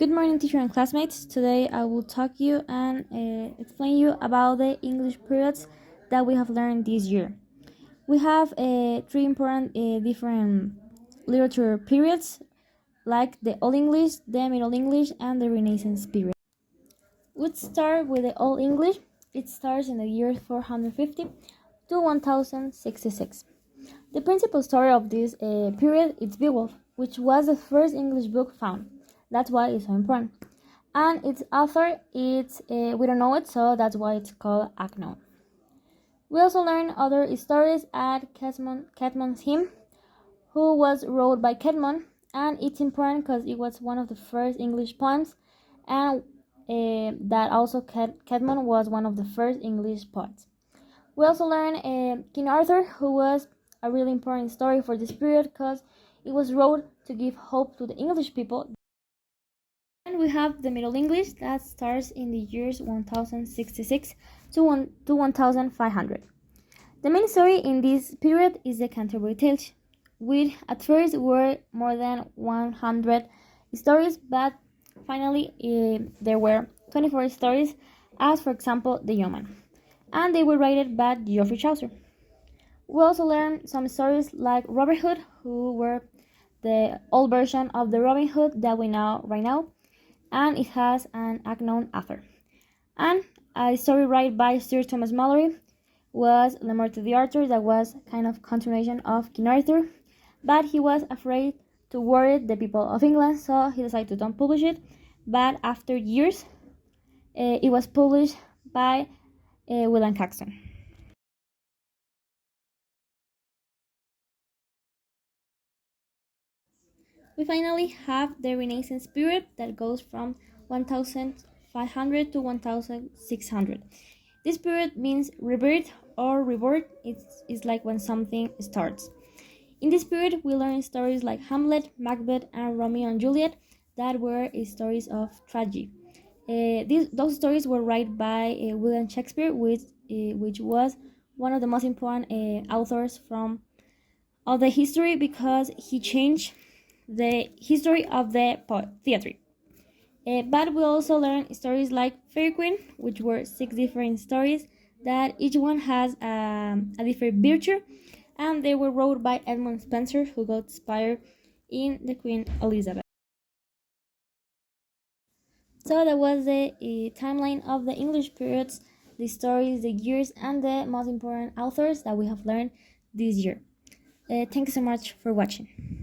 Good morning, teacher and classmates. Today I will talk you and explain you about the English periods that we have learned this year. We have three important different literature periods, like the Old English, the Middle English, and the Renaissance period. Let's start with the Old English. It starts in the year 450 to 1066. The principal story of this period is Beowulf, which was the first English book found. That's why it's so important. And its author, we don't know it, so that's why it's called unknown. We also learn other stories at Caedmon's Hymn, who was wrote by Caedmon, and it's important because it was one of the first English poems, and that also Caedmon was one of the first English poets. We also learn King Arthur, who was a really important story for this period because it was wrote to give hope to the English people. And we have the Middle English that starts in the years 1066 to 1500. The main story in this period is the Canterbury Tales, which at first were more than 100 stories, but finally there were 24 stories, as for example the Yeoman, and they were written by Geoffrey Chaucer. We also learned some stories like Robin Hood, who were the old version of the Robin Hood that we know right now, and it has an unknown author. And a story written by Sir Thomas Malory was Le Morte d'Arthur, that was kind of continuation of King Arthur, but he was afraid to worry the people of England, so he decided to don't publish it. But after years, it was published by William Caxton. We finally have the Renaissance period that goes from 1500 to 1600. This period means rebirth or rebirth. It's like when something starts. In this period, we learn stories like Hamlet, Macbeth, and Romeo and Juliet that were stories of tragedy. Those stories were written by William Shakespeare, which was one of the most important authors from all the history because he changed the history of the theatre. But we also learn stories like Fairy Queen, which were 6 different stories that each one has a different virtue, and they were wrote by Edmund Spenser, who got inspired in the Queen Elizabeth. So that was the timeline of the English periods, the stories, the years, and the most important authors that we have learned this year. Thank you so much for watching.